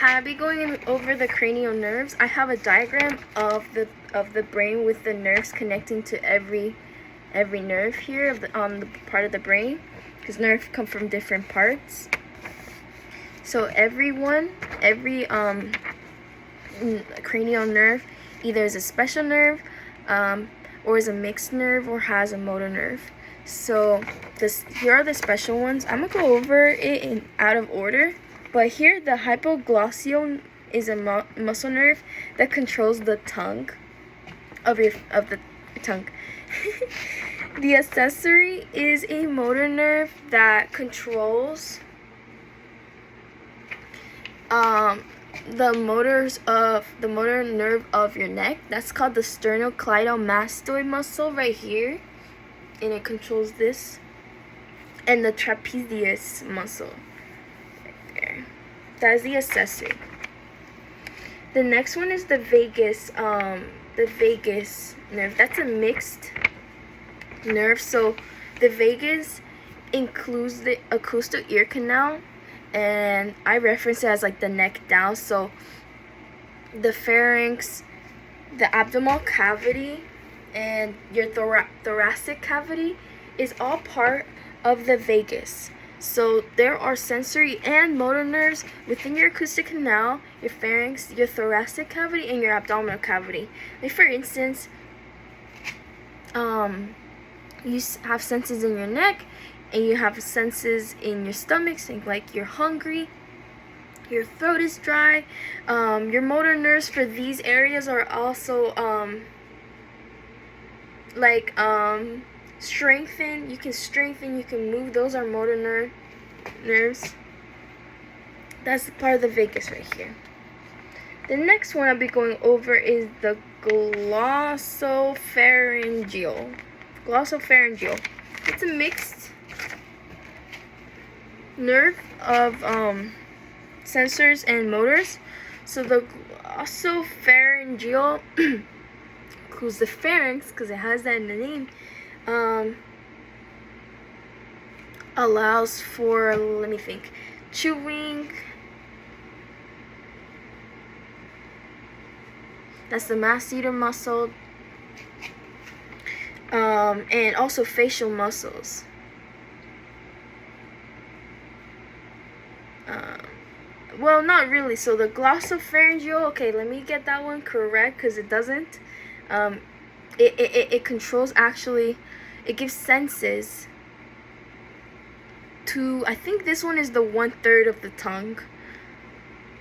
I'll be going over the cranial nerves. I have a diagram of the brain with the nerves connecting to every nerve here on the part of the brain, because nerves come from different parts. So every cranial nerve either is a special nerve, or is a mixed nerve, or has a motor nerve. So here are the special ones. I'm gonna go over it out of order. But here, the hypoglossal is a muscle nerve that controls the tongue of the tongue. The accessory is a motor nerve that controls the motor nerve of your neck. That's called the sternocleidomastoid muscle right here, and it controls this, and the trapezius muscle. That is the accessory. The next one is the vagus nerve. That's a mixed nerve. So the vagus includes the acoustic ear canal, and I reference it as like the neck down. So the pharynx, the abdominal cavity, and your thoracic cavity is all part of the vagus. So there are sensory and motor nerves within your acoustic canal, your pharynx, your thoracic cavity, and your abdominal cavity. Like for instance, you have senses in your neck, and you have senses in your stomach, saying like you're hungry, your throat is dry. Your motor nerves for these areas are also strengthen. You can move. Those are motor nerves. That's part of the vagus right here. The next one I'll be going over is the glossopharyngeal. It's a mixed nerve of sensors and motors. So the glossopharyngeal includes the pharynx, because it has that in the name. Allows for, let me think, chewing. That's the masseter muscle. And also facial muscles. Well, not really. So the glossopharyngeal, okay, let me get that one correct, because it doesn't. It controls, actually, it gives senses to, I think this one is the 1/3 of the tongue.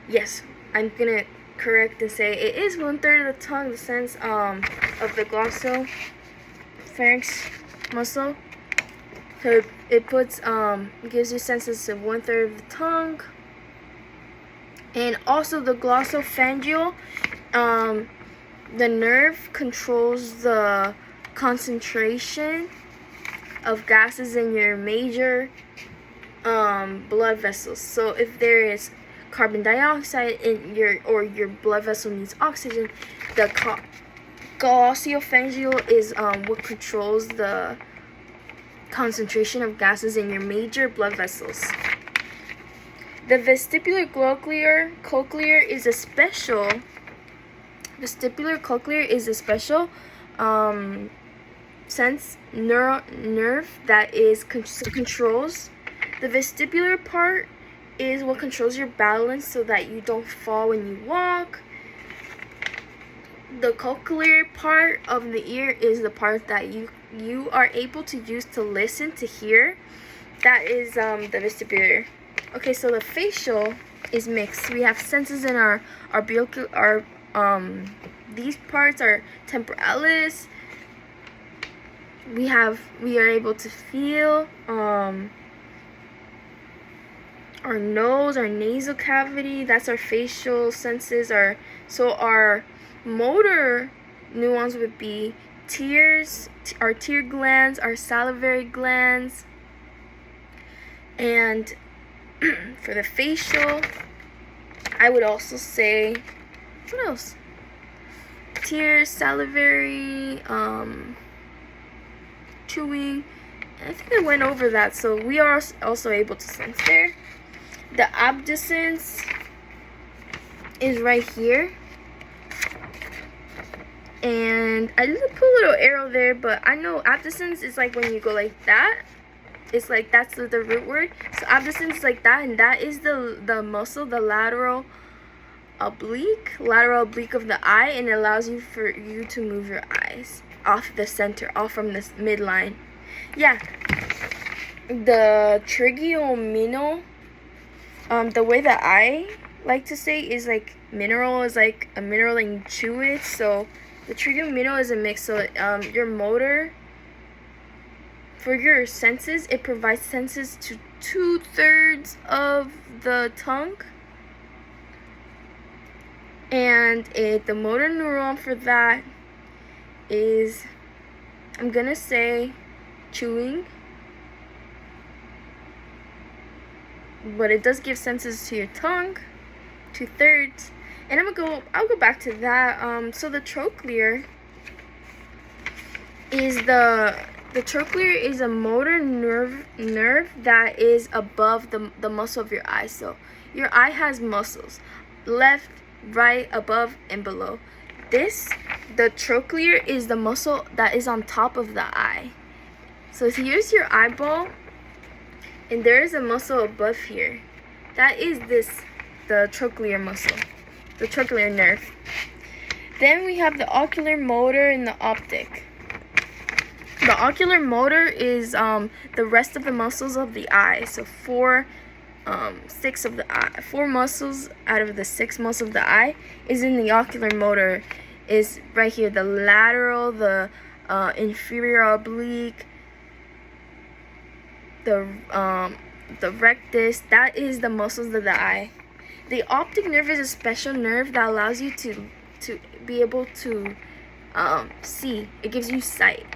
Yes, I'm gonna correct and say it is 1/3 of the tongue, the sense of the glossopharynx muscle. So it gives you senses of 1/3 of the tongue. And also the glossopharyngeal, the nerve controls the concentration of gases in your major blood vessels. So if there is carbon dioxide in your blood vessel needs oxygen, the glossopharyngeal is what controls the concentration of gases in your major blood vessels. The vestibular cochlear is a special. Vestibular cochlear is a special sense nerve that controls. The vestibular part is what controls your balance so that you don't fall when you walk. The cochlear part of the ear is the part that you are able to use to listen, to hear. That is the vestibular. Okay, so the facial is mixed. We have senses in our these parts are temporalis. We are able to feel our nose, our nasal cavity. That's our facial senses. Our motor neurons would be tears, our tear glands, our salivary glands, and for the facial, I would also say, what else? Tears, salivary, chewing. I think I went over that, so we are also able to sense there. The abducens is right here. And I just put a little arrow there, but I know abducens is like when you go like that. It's like that's the root word. So abducens is like that, and that is the muscle, the lateral oblique of the eye, and it allows you to move your eyes off the center, off from this midline. Yeah. The trigeminal, the way that I like to say is like mineral is like a mineral and you chew it. So the trigeminal is a mix. So your motor, for your senses, it provides senses to 2/3 of the tongue. And the motor neuron for that is, I'm gonna say chewing, but it does give senses to your tongue, 2/3. And I'll go back to that. So the trochlear is the trochlear is a motor nerve that is above the muscle of your eye. So your eye has muscles, left, right, above, and below. The trochlear is the muscle that is on top of the eye. So here's your eyeball, and there is a muscle above here. That is the trochlear muscle, the trochlear nerve. Then we have the ocular motor and the optic. The ocular motor is the rest of the muscles of the eye. So 4 muscles out of the 6 muscles of the eye is in the ocular motor. Is right here, the lateral, the inferior oblique, the rectus. That is the muscles of the eye. The optic nerve is a special nerve that allows you to be able to see. It gives you sight.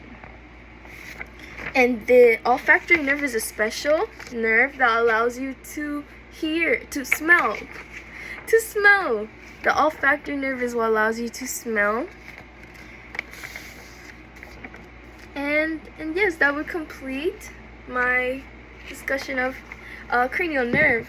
And the olfactory nerve is a special nerve that allows you to hear, to smell. The olfactory nerve is what allows you to smell. And yes, that would complete my discussion of cranial nerve.